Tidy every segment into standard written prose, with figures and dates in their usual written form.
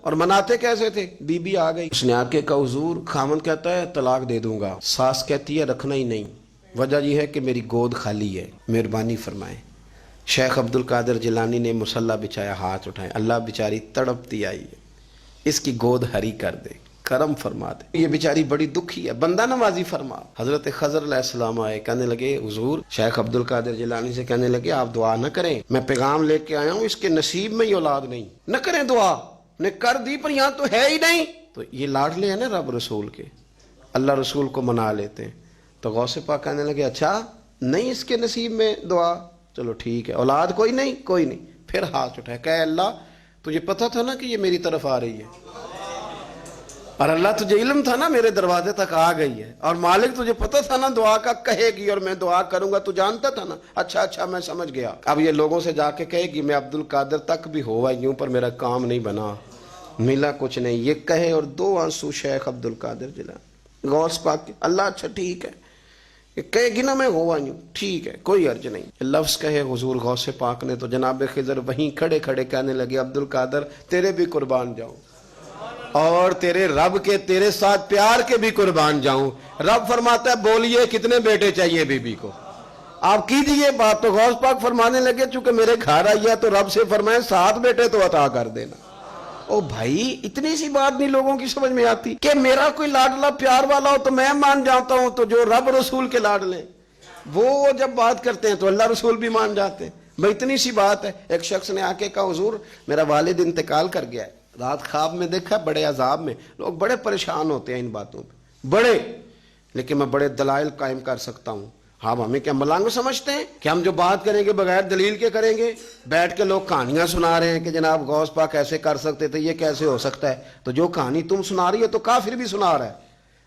اور مناتے کیسے تھے؟ بی بی آ گئی، اس نے آ کے کہا حضور، خامن کہتا ہے طلاق دے دوں گا، ساس کہتی ہے رکھنا ہی نہیں، وجہ یہ ہے کہ میری گود خالی ہے، مہربانی فرمائیں۔ شیخ عبد القادر جیلانی نے مصلی بچھایا، ہاتھ اٹھائے، اللہ بیچاری تڑپتی آئی ہے، اس کی گود ہری کر دے، کرم فرما دے، یہ بیچاری بڑی دکھی ہے، بندہ نوازی فرما۔ حضرت خضر علیہ السلام آئے، کہنے لگے حضور، شیخ عبد القادر جیلانی سے کہنے لگے آپ دعا نہ کریں، میں پیغام لے کے آیا ہوں، اس کے نصیب میں ہی اولاد نہیں، نہ کریں دعا، نے کر دی پر یہاں تو ہے ہی نہیں۔ تو یہ لاڈلے ہیں نا رب رسول کے، اللہ رسول کو منا لیتے ہیں۔ تو غوث پاک کہنے لگے اچھا نہیں اس کے نصیب میں دعا، چلو ٹھیک ہے، اولاد کوئی نہیں، کوئی نہیں۔ پھر ہاتھ اٹھائے، کہ اللہ تجھے پتہ تھا نا کہ یہ میری طرف آ رہی ہے، اور اللہ تجھے علم تھا نا میرے دروازے تک آ گئی ہے، اور مالک تجھے پتہ تھا نا دعا کا کہے گی اور میں دعا کروں گا، تو جانتا تھا نا، اچھا میں سمجھ گیا۔ اب یہ لوگوں سے جا کے کہے گی میں عبد القادر تک بھی ہوا یوں پر میرا کام نہیں بنا، ملا کچھ نہیں، یہ کہے اور دو آنسو شیخ عبد القادر جیلانی غوث پاک کے، اللہ اچھا ٹھیک ہے، یہ کہے گی نا میں ہوا یوں، ٹھیک ہے کوئی عرض نہیں، لفظ کہے حضور غوث پاک نے تو جناب خضر وہیں کھڑے کھڑے کہنے لگے عبد القادر تیرے بھی قربان جاؤں، اور تیرے رب کے تیرے ساتھ پیار کے بھی قربان جاؤں۔ رب فرماتا ہے بولیے کتنے بیٹے چاہیے بی بی کو، آپ کیجئے بات۔ تو غوث پاک فرمانے لگے چونکہ میرے گھر آئی ہے تو رب سے فرمائے 7 بیٹے تو عطا کر دینا۔ او بھائی اتنی سی بات نہیں لوگوں کی سمجھ میں آتی کہ میرا کوئی لاڈلا پیار والا ہو تو میں مان جاتا ہوں، تو جو رب رسول کے لاڈلے وہ جب بات کرتے ہیں تو اللہ رسول بھی مان جاتے ہیں۔ بھائی اتنی سی بات ہے۔ ایک شخص نے آ کے کہا حضور میرا والد انتقال کر گیا ہے، رات خواب میں دیکھا بڑے عذاب میں، لوگ بڑے پریشان ہوتے ہیں ان باتوں پہ بڑے، لیکن میں بڑے دلائل قائم کر سکتا ہوں۔ آپ ہمیں کیا ملنگ سمجھتے ہیں کہ ہم جو بات کریں گے بغیر دلیل کے کریں گے؟ بیٹھ کے لوگ کہانیاں سنا رہے ہیں کہ جناب غوث پاک ایسے کر سکتے تھے، یہ کیسے ہو سکتا ہے؟ تو جو کہانی تم سنا رہی ہو تو کافر بھی سنا رہا ہے،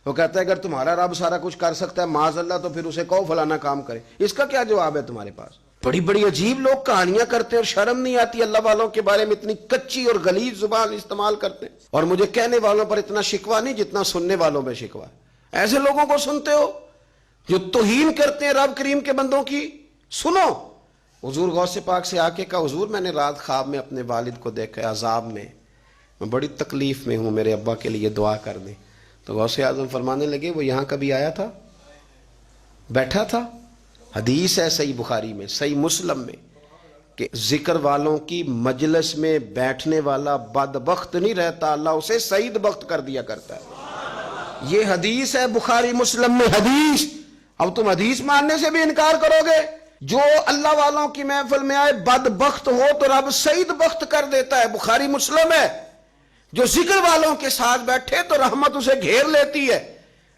وہ کہتا ہے اگر تمہارا رب سارا کچھ کر سکتا ہے معاذ اللہ تو پھر اسے کہو فلانا کام کرے، اس کا کیا جواب ہے تمہارے پاس؟ بڑی بڑی عجیب لوگ کہانیاں کرتے ہیں اور شرم نہیں آتی اللہ والوں کے بارے میں اتنی کچی اور غلیظ زبان استعمال کرتے ہیں، اور مجھے کہنے والوں پر اتنا شکوہ نہیں جتنا سننے والوں میں شکوہ ہے۔ ایسے لوگوں کو سنتے ہو جو توہین کرتے ہیں رب کریم کے بندوں کی؟ سنو، حضور غوث پاک سے آ کے کہا حضور میں نے رات خواب میں اپنے والد کو دیکھا عذاب میں بڑی تکلیف میں ہوں، میرے ابا کے لیے دعا کر دیں۔ تو غوث اعظم فرمانے لگے وہ یہاں کبھی آیا تھا؟ بیٹھا تھا؟ حدیث ہے صحیح بخاری میں، صحیح مسلم میں، کہ ذکر والوں کی مجلس میں بیٹھنے والا بدبخت نہیں رہتا، اللہ اسے سعید بخت کر دیا کرتا ہے۔ یہ حدیث ہے بخاری مسلم میں، حدیث۔ اب تم حدیث ماننے سے بھی انکار کرو گے؟ جو اللہ والوں کی محفل میں آئے بدبخت ہو تو رب سعید بخت کر دیتا ہے، بخاری مسلم ہے۔ جو ذکر والوں کے ساتھ بیٹھے تو رحمت اسے گھیر لیتی ہے۔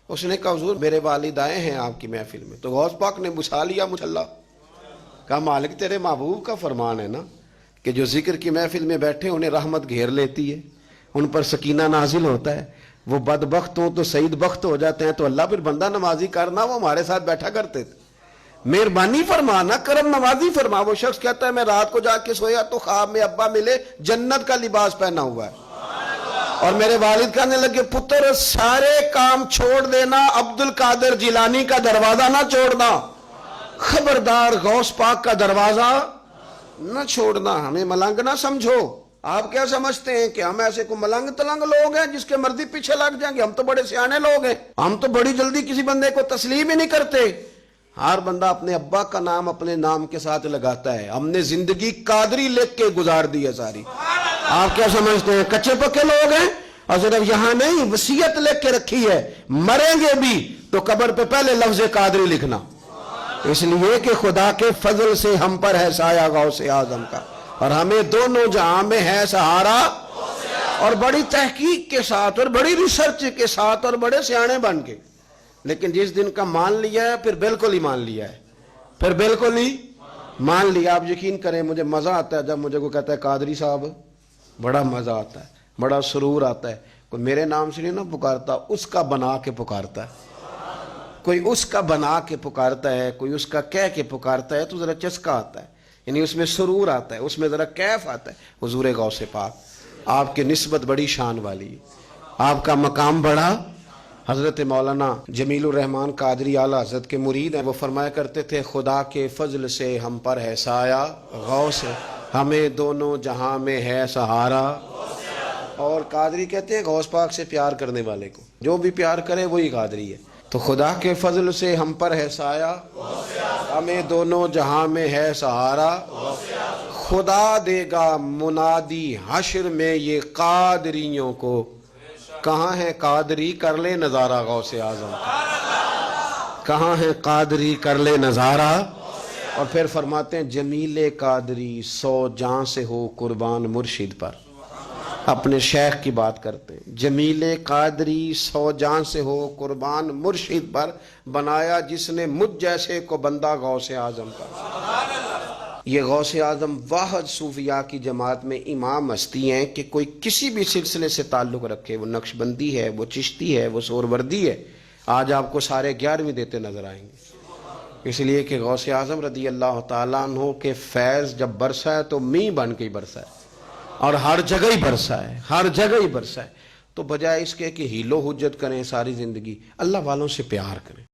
اس نے کہا حضور میرے والد آئے ہیں آپ کی محفل میں، تو غوث پاک نے بچھا لیا مچھلا، کہا مالک تیرے محبوب کا فرمان ہے نا کہ جو ذکر کی محفل میں بیٹھے انہیں رحمت گھیر لیتی ہے، ان پر سکینہ نازل ہوتا ہے، وہ بدبخت ہوں تو سعید بخت ہو جاتے ہیں، تو اللہ پھر بندہ نوازی کرنا، وہ ہمارے ساتھ بیٹھا کرتے تھے، مہربانی فرمانا، کرم نوازی فرما۔ وہ شخص کہتا ہے میں رات کو جا کے سویا تو خواب میں ابا ملے جنت کا لباس پہنا ہوا ہے، اور میرے والد کہنے لگے پتر سارے کام چھوڑ دینا، عبد القادر جیلانی کا دروازہ نہ چھوڑنا، خبردار غوث پاک کا دروازہ نہ چھوڑنا، ہمیں ملنگ نہ سمجھو۔ آپ کیا سمجھتے ہیں کہ ہم ایسے کو ملنگ تلنگ لوگ ہیں جس کے مرضی پیچھے لگ جائیں گے؟ ہم تو بڑے سیانے لوگ ہیں، ہم تو بڑی جلدی کسی بندے کو تسلیم ہی نہیں کرتے۔ ہر بندہ اپنے ابا کا نام اپنے نام کے ساتھ لگاتا ہے، ہم نے زندگی قادری لکھ کے گزار دی ہے ساری۔ آپ کیا سمجھتے ہیں کچے پکے لوگ ہیں؟ اور صرف یہاں نہیں وصیت لکھ کے رکھی ہے مریں گے بھی تو قبر پہ پہلے لفظ قادری لکھنا، اس لیے کہ خدا کے فضل سے ہم پر ہے سایہ غوث اعظم کا، اور ہمیں دونوں جہاں میں ہے سہارا۔ اور بڑی تحقیق کے ساتھ اور بڑی ریسرچ کے ساتھ اور بڑے سیانے بن کے، لیکن جس دن کا مان لیا ہے پھر بالکل ہی مان لیا ہے، پھر بالکل ہی مان لیا۔ آپ یقین کریں مجھے مزہ آتا ہے جب مجھے کوئی کہتا ہے قادری صاحب، بڑا مزہ آتا ہے، بڑا سرور آتا ہے۔ کوئی میرے نام سے نہیں نہ پکارتا، اس کا بنا کے پکارتا ہے، کوئی اس کا بنا کے پکارتا ہے، کوئی اس کا کہہ کے پکارتا ہے، تو ذرا چسکا آتا ہے، یعنی اس میں سرور آتا ہے، اس میں ذرا کیف آتا ہے۔ حضور غوث پاک آپ کی نسبت بڑی شان والی ہے، آپ کا مقام بڑا۔ حضرت مولانا جمیل الرحمن قادری اعلیٰ حضرت کے مرید ہیں، وہ فرمایا کرتے تھے خدا کے فضل سے ہم پر ہے سایہ غوث، ہمیں دونوں جہاں میں ہے سہارا۔ اور قادری کہتے ہیں غوث پاک سے پیار کرنے والے کو، جو بھی پیار کرے وہی قادری ہے۔ تو خدا کے فضل سے ہم پر ہے سایہ، ہمیں دونوں جہاں میں ہے سہارا، خدا دے گا منادی حشر میں یہ قادریوں کو، کہاں ہے قادری کر لے نظارہ غوث اعظم کا، کہاں ہے قادری کر لے نظارہ۔ اور پھر فرماتے ہیں جمیل قادری 100 جاں سے ہو قربان مرشد پر، اپنے شیخ کی بات کرتے ہیں، جمیل قادری 100 جاں سے ہو قربان مرشد پر، بنایا جس نے مجھ جیسے کو بندہ غوث اعظم کا۔ یہ غوث اعظم واحد صوفیاء کی جماعت میں امام ہستی ہیں کہ کوئی کسی بھی سلسلے سے تعلق رکھے، وہ نقشبندی ہے، وہ چشتی ہے، وہ سہروردی ہے، آج آپ کو سارے 11ویں دیتے نظر آئیں گے، اس لیے کہ غوث اعظم رضی اللہ تعالیٰ عنہ کے فیض جب برسا ہے تو می بن کے ہی برسا ہے، اور ہر جگہ ہی برسا ہے، ہر جگہ ہی برسا ہے۔ تو بجائے اس کے کہ ہیلو حجت کریں ساری زندگی، اللہ والوں سے پیار کریں۔